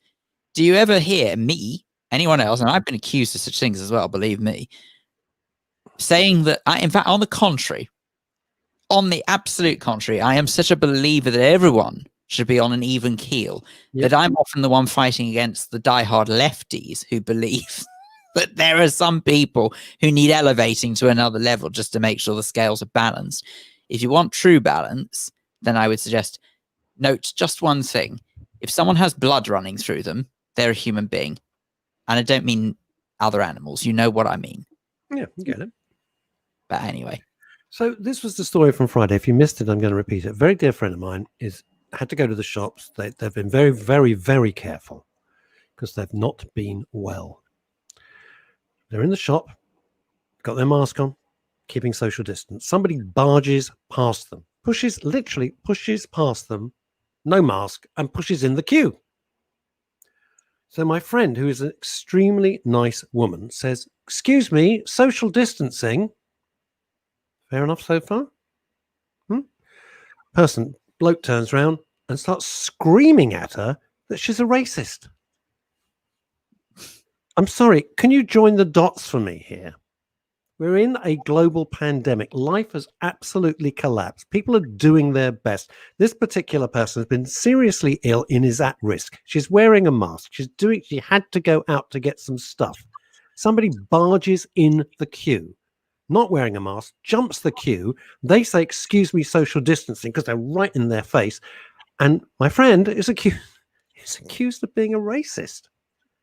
do you ever hear me, anyone else, and I've been accused of such things as well, believe me, saying that, in fact, on the contrary, on the absolute contrary, I am such a believer that everyone should be on an even keel, that I'm often the one fighting against the diehard lefties who believe that there are some people who need elevating to another level just to make sure the scales are balanced. If you want true balance, then I would suggest note just one thing. If someone has blood running through them, they're a human being. And I don't mean other animals. You know what I mean. Yeah, you get it. But anyway. So this was the story from Friday. If you missed it, I'm going to repeat it. A very dear friend of mine had to go to the shops. They've been very, very, very careful because they've not been well. They're in the shop, got their mask on, keeping social distance. Somebody barges past them, literally pushes past them, no mask, and pushes in the queue. So my friend, who is an extremely nice woman, says, "Excuse me, social distancing." Fair enough so far? Bloke turns around and starts screaming at her that she's a racist. I'm sorry, can you join the dots for me here? We're in a global pandemic. Life has absolutely collapsed. People are doing their best. This particular person has been seriously ill and is at risk. She's wearing a mask. She had to go out to get some stuff. Somebody barges in the queue, not wearing a mask, jumps the queue. They say, "Excuse me, social distancing," because they're right in their face. And my friend is accused of being a racist.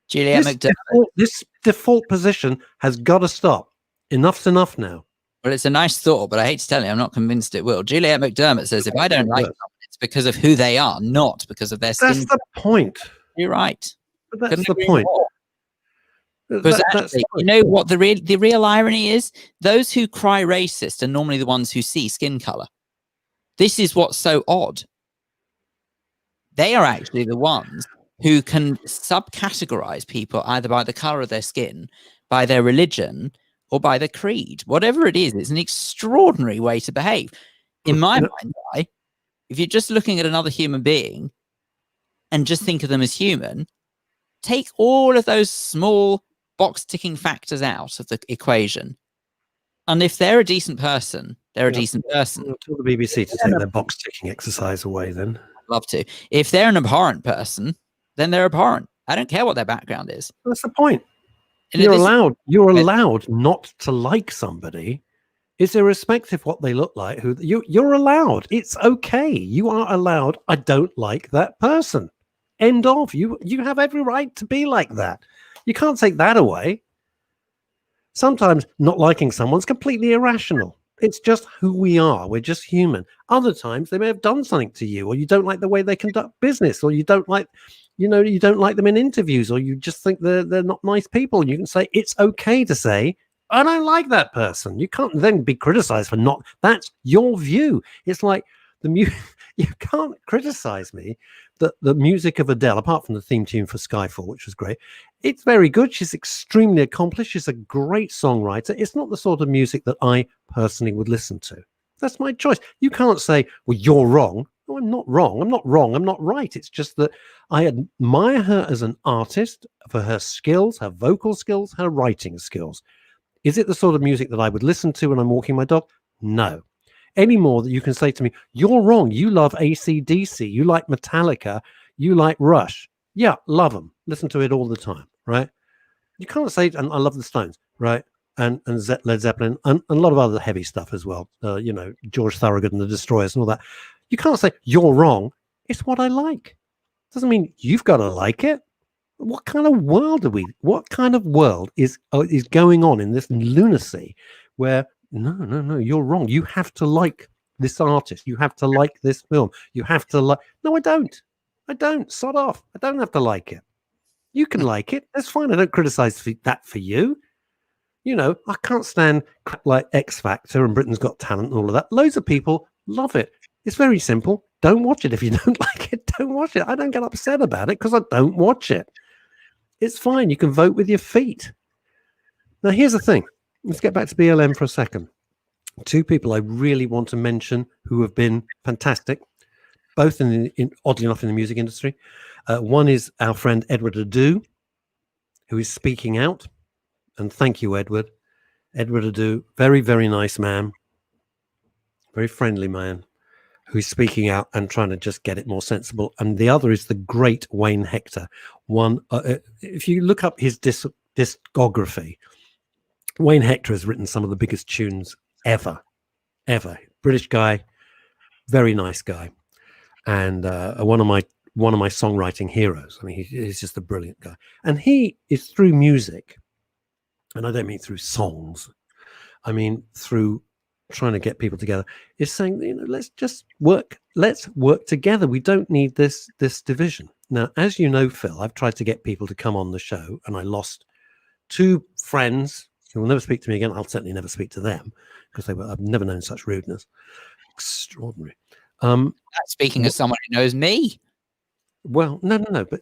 Juliet McDermott. This default position has got to stop. Enough's enough now. Well, it's a nice thought, but I hate to tell you, I'm not convinced it will. Juliet McDermott says, if I don't like someone, it's because of who they are, not because of their skin. That's the point. You're right. But that's the point. Because actually, you know what the real irony is? Those who cry racist are normally the ones who see skin color. This is what's so odd. They are actually the ones who can subcategorize people either by the color of their skin, by their religion, or by the creed. Whatever it is, it's an extraordinary way to behave. In my mind's eye, if you're just looking at another human being and just think of them as human, take all of those small box-ticking factors out of the equation. And if they're a decent person, they're a decent person. I'll tell the BBC to take their box-ticking exercise away then. I'd love to. If they're an abhorrent person, then they're abhorrent. I don't care what their background is. That's the point. You're allowed not to like somebody. It's irrespective of what they look like. You're allowed. It's okay. You are allowed. I don't like that person. End of. You have every right to be like that. You can't take that away. Sometimes not liking someone's completely irrational. It's just who we are. We're just human. Other times they may have done something to you, or you don't like the way they conduct business, or you don't like them in interviews, or you just think they're not nice people. You can say, it's okay to say, I don't like that person. You can't then be criticized for not. That's your view. It's like you can't criticize me that the music of Adele, apart from the theme tune for Skyfall, which was great, it's very good. She's extremely accomplished. She's a great songwriter. It's not the sort of music that I personally would listen to. That's my choice. You can't say, well, you're wrong. No, I'm not wrong. I'm not wrong. I'm not right. It's just that I admire her as an artist for her skills, her vocal skills, her writing skills. Is it the sort of music that I would listen to when I'm walking my dog? No. Any more that you can say to me, you're wrong. You love AC/DC. You like Metallica. You like Rush. Yeah, love them. Listen to it all the time, right? You can't say, and I love the Stones, right? And Led Zeppelin and a lot of other heavy stuff as well. George Thorogood and the Destroyers and all that. You can't say you're wrong. It's what I like. Doesn't mean you've got to like it. What kind of world are we? What kind of world is going on in this lunacy where no, you're wrong. You have to like this artist. You have to like this film. You have to like. No, I don't. Sod off. I don't have to like it. You can like it. That's fine. I don't criticize that for you. I can't stand crap like X Factor and Britain's Got Talent and all of that. Loads of people love it. It's very simple. Don't watch it. If you don't like it, don't watch it. I don't get upset about it because I don't watch it. It's fine. You can vote with your feet. Now, here's the thing. Let's get back to BLM for a second. Two people I really want to mention who have been fantastic, both oddly enough in the music industry. One is our friend Edward Adu, who is speaking out. And thank you, Edward. Edward Adu, very, very nice man, very friendly man, who's speaking out and trying to just get it more sensible. And the other is the great Wayne Hector. If you look up his discography, Wayne Hector has written some of the biggest tunes ever. British guy, very nice guy, and one of my songwriting heroes. I mean, he's just a brilliant guy, and he is through music. And I don't mean through songs. I mean through trying to get people together. Is saying, let's just work. Let's work together. We don't need this division. Now, as you know, Phil, I've tried to get people to come on the show, and I lost two friends who will never speak to me again. I'll certainly never speak to them because I've never known such rudeness. Extraordinary. Speaking as someone who knows me. Well, no. But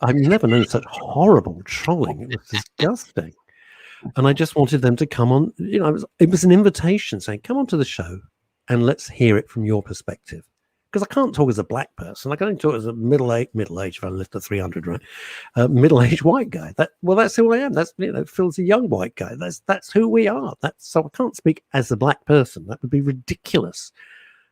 I've never known such horrible trolling. It was disgusting. And I just wanted them to come on. It was an invitation saying, come on to the show and let's hear it from your perspective. Because I can't talk as a black person. I can only talk as a middle-aged, if I lift to 300, right? Middle-aged white guy. That's who I am. That's, Phil's a young white guy. That's who we are. So I can't speak as a black person. That would be ridiculous.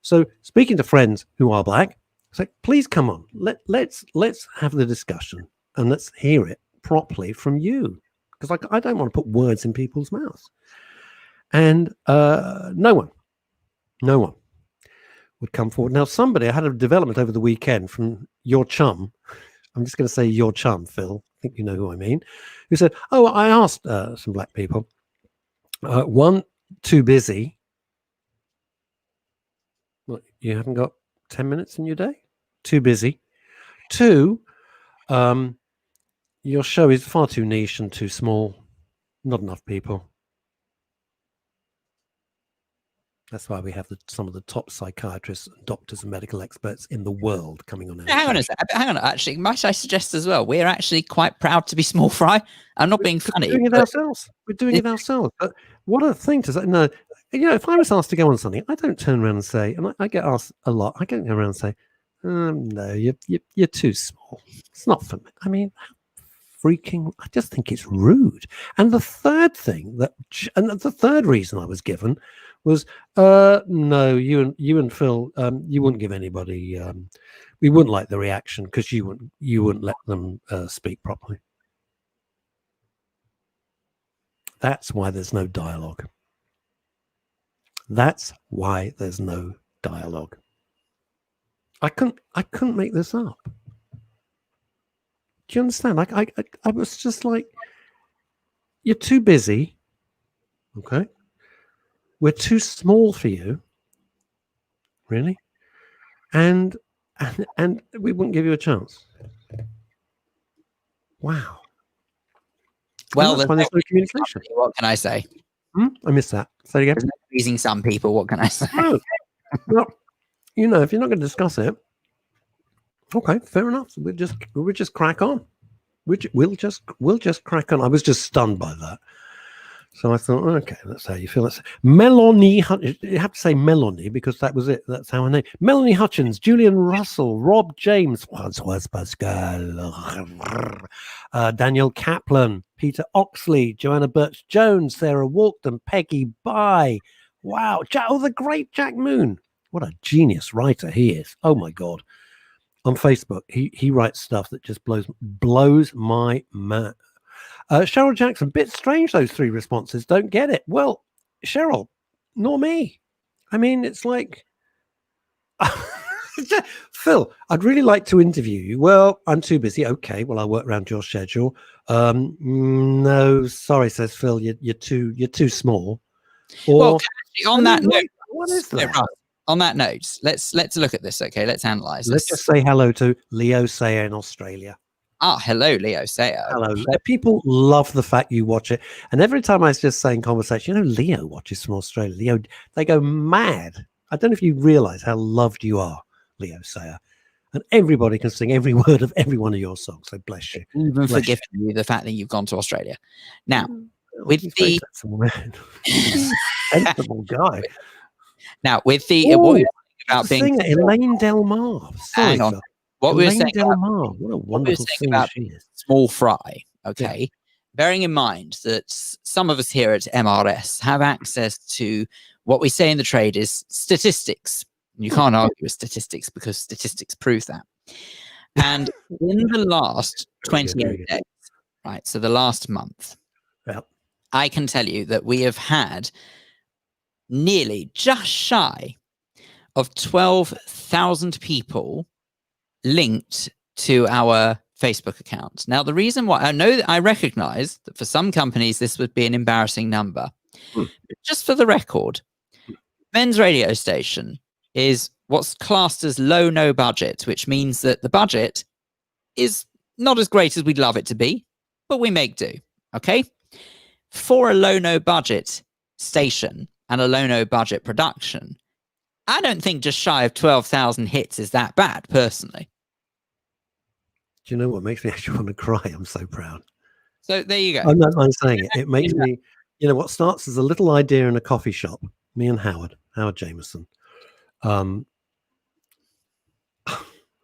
So speaking to friends who are black, it's like, please come on. Let's have the discussion and let's hear it properly from you. because I don't want to put words in people's mouths. And no one would come forward. Now, I had a development over the weekend from your chum. I'm just going to say your chum, Phil. I think you know who I mean. Who said, "Oh, I asked some black people. One, too busy. What, you haven't got 10 minutes in your day? Too busy. Two, your show is far too niche and too small. Not enough people." That's why we have some of the top psychiatrists, doctors, and medical experts in the world coming on. Hang on a second. Hang on. Actually, might I suggest as well? We're actually quite proud to be small fry. I'm not being funny. We're doing it ourselves. We're doing it ourselves. But what a thing to say. No, if I was asked to go on something, I don't turn around and say, and I get asked a lot. I don't go around and say, "No, you're too small. It's not for me." I mean, I just think it's rude. And the third reason I was given was, "No, you and Phil, you wouldn't give anybody. We wouldn't like the reaction because you wouldn't let them speak properly." That's why there's no dialogue. That's why there's no dialogue. I couldn't make this up. Do you understand? I was just like, "You're too busy. Okay. We're too small for you. Really? And we wouldn't give you a chance." Wow. Well, there's no communication. What can I say? I missed that. Say it again. There's no pleasing some people. What can I say? No. Well, if you're not going to discuss it, okay, fair enough. We'll just crack on. We'll just crack on. I was just stunned by that. So I thought, okay, that's how you feel. That's Melanie. You have to say Melanie because that was it. That's how I name. Melanie Hutchins, Julian Russell, Rob James, François Pascal, Daniel Kaplan, Peter Oxley, Joanna Birch Jones, Sarah Walkden, Peggy Bye. Wow, the great Jack Moon. What a genius writer he is. Oh my God. On Facebook, he writes stuff that just blows my mind. Cheryl Jackson, bit strange those three responses. Don't get it. Well, Cheryl, nor me. I mean, it's like, Phil, I'd really like to interview you. Well, I'm too busy. Okay, well, I'll work around your schedule. No, sorry, says Phil. You're too small. Or, well, on that note, what is that? On that note, let's look at this. Okay, let's analyze. Let's just say hello to Leo Sayer in Australia. Hello, Leo Sayer. Hello. People love the fact you watch it. And every time I was just saying conversation, Leo watches from Australia. Leo, they go mad. I don't know if you realize how loved you are, Leo Sayer. And everybody can sing every word of every one of your songs. So bless you. Even forgiving you the fact that you've gone to Australia. Now, with the sensible guy. Now, with the what we about being Elaine Del Mar. Sorry, hang on. What we were saying Del Mar. What a wonderful singer she is. Small fry. Okay. Yeah. Bearing in mind that some of us here at MRS have access to what we say in the trade is statistics. You can't argue with statistics because statistics prove that. And in the last 28 days, right, so the last month, I can tell you that we have had nearly just shy of 12,000 people linked to our Facebook account. Now, the reason why I recognize that for some companies, this would be an embarrassing number. But just for the record, Men's radio station is what's classed as low, no budget, which means that the budget is not as great as we'd love it to be, but we make do. Okay. For a low, no budget station and a low, no budget production, I don't think just shy of 12,000 hits is that bad, personally. Do you know what makes me actually want to cry? I'm so proud. So there you go. I'm not saying it. It makes me, what starts as a little idea in a coffee shop, me and Howard Jameson. I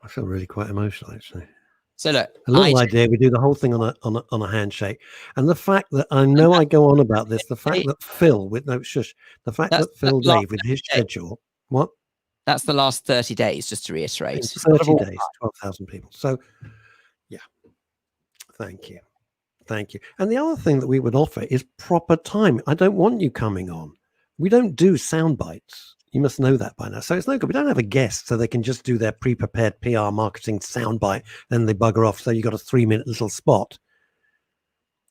feel really quite emotional, actually. So look, a little idea. We do the whole thing on a handshake, and the fact that I know I go on about this, the fact that Phil the fact that Phil Dave with his schedule, what? That's the last 30 days, just to reiterate. 30 days, 12,000 people. So, yeah. Thank you. Thank you. And the other thing that we would offer is proper time. I don't want you coming on. We don't do sound bites. You must know that by now. So it's no good. We don't have a guest so they can just do their pre-prepared PR marketing sound bite, then they bugger off. So you got a 3-minute little spot.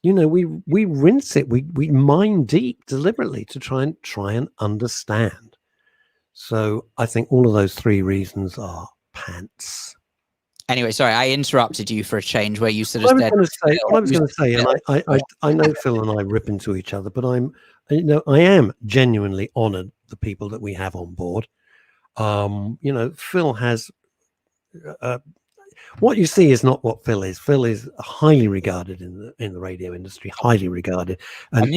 You know, we rinse it. We mine deep deliberately to try and understand. So I think all of those 3 reasons are pants. Anyway, sorry, I interrupted you for a change where you sort of said. What I was going to say, and I know Phil and I rip into each other, but I am genuinely honoured the people that we have on board. Phil has. What you see is not what Phil is. Phil is highly regarded in the radio industry, highly regarded, and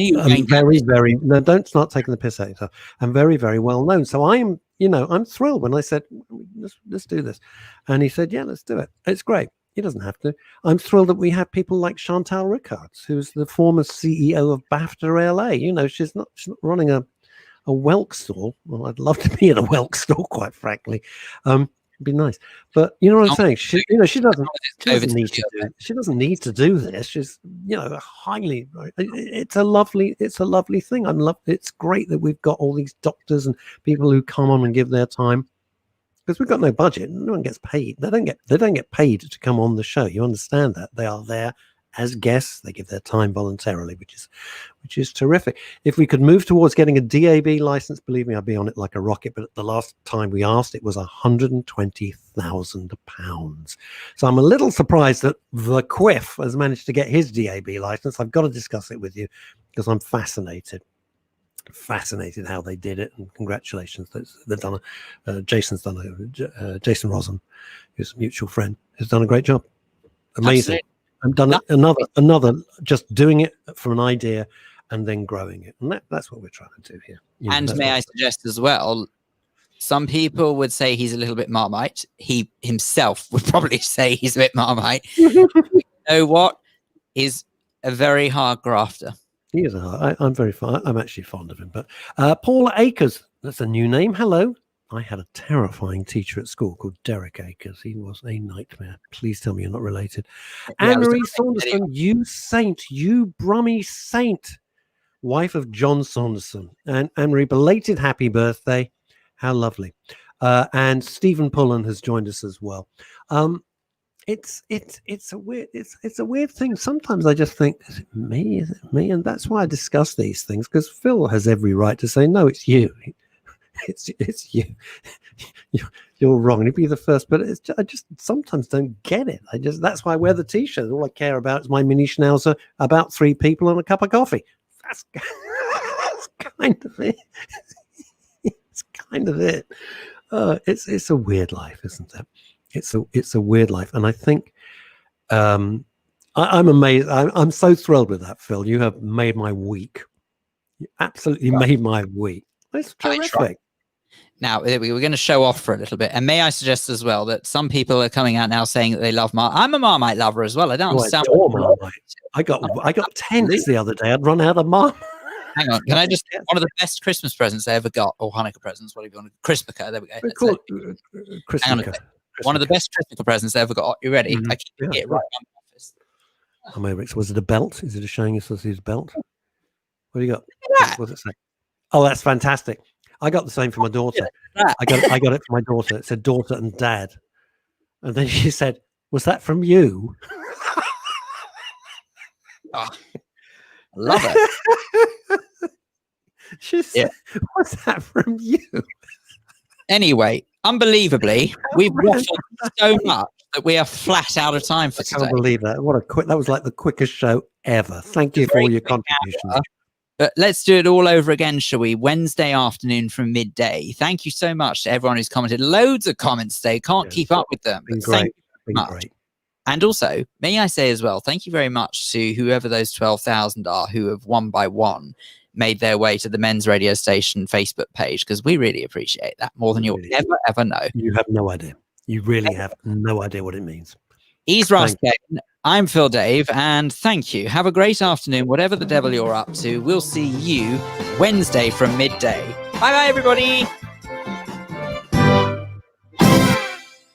very, very. No, don't start taking the piss out of yourself. And very, very well known. So I'm thrilled when I said, let's do this, and he said, yeah, let's do it. It's great. He doesn't have to. I'm thrilled that we have people like Chantal Rickards, who's the former CEO of BAFTA LA. You know, she's not running a Welk store. Well, I'd love to be in a Welk store, quite frankly. Be nice, but you know what I'm saying. She doesn't need to do this. She's highly. It's a lovely thing. It's great that we've got all these doctors and people who come on and give their time, because we've got no budget. No one gets paid. They don't get paid to come on the show. You understand that? They are there as guests. They give their time voluntarily, which is terrific. If we could move towards getting a DAB license, believe me, I'd be on it like a rocket. But the last time we asked, it was £120,000. So I'm a little surprised that the Quiff has managed to get his DAB license. I've got to discuss it with you because I'm fascinated how they did it, and congratulations. They've done Jason Rosen, who's a mutual friend, has done a great job. Amazing. Absolutely. I've done another just doing it from an idea and then growing it, and that's what we're trying to do here. And may I suggest as well, some people would say he's a little bit Marmite. He himself would probably say he's a bit Marmite. You know what? He's a very hard grafter. He is I'm very fond. I'm actually fond of him. But Paul Akers, that's a new name. Hello. I had a terrifying teacher at school called Derek Akers. He was a nightmare. Please tell me you're not related. Anne-Marie Saunderson, you saint, you Brummy saint, wife of John Saunderson. And Anne-Marie, belated happy birthday. How lovely. And Stephen Pullen has joined us as well. It's a weird thing. Sometimes I just think, is it me? Is it me? And that's why I discuss these things, because Phil has every right to say, no, it's you. It's you. You're wrong. And he'd be the first, but I just sometimes don't get it. That's why I wear the t-shirt. All I care about is my mini schnauzer, about 3 people and a cup of coffee. That's kind of it. It's kind of it. It's a weird life, isn't it? It's a weird life, and I think I'm amazed. I'm so thrilled with that, Phil. You have made my week. You absolutely made my week. It's terrific. Now, we're going to show off for a little bit. And may I suggest as well that some people are coming out now saying that they love Marmite. I'm a Marmite lover as well. I don't understand. I got tents the other day. I'd run out of Marmite. Hang on. Can I just get one of the best Christmas presents I ever got, or Hanukkah presents, whatever you want. Christmas. There we go. One of the best Christmas presents I ever got. You ready? I keep it right around my office. I'm over it. Was it a belt? Is it a showing your sausage belt? What do you got? What does it say? Oh, that's fantastic. I got the same for my daughter. I got it for my daughter. It said daughter and dad. And then she said, was that from you? Oh, I love it. She said, was that from you? Anyway, unbelievably, we've waffled so much that we are flat out of time for today. I can't believe that. That was like the quickest show ever. Thank you for all your contributions. But let's do it all over again, shall we? Wednesday afternoon from midday. Thank you so much to everyone who's commented. Loads of comments today. Can't keep up with them. But thank you very much. And also, may I say as well, thank you very much to whoever those 12,000 are who have one by one made their way to the Men's Radio Station Facebook page, because we really appreciate that more than you'll ever know. You have no idea. You really have no idea what it means. He's Russ Kane. I'm Phil Dave, and thank you. Have a great afternoon, whatever the devil you're up to. We'll see you Wednesday from midday. Bye-bye, everybody.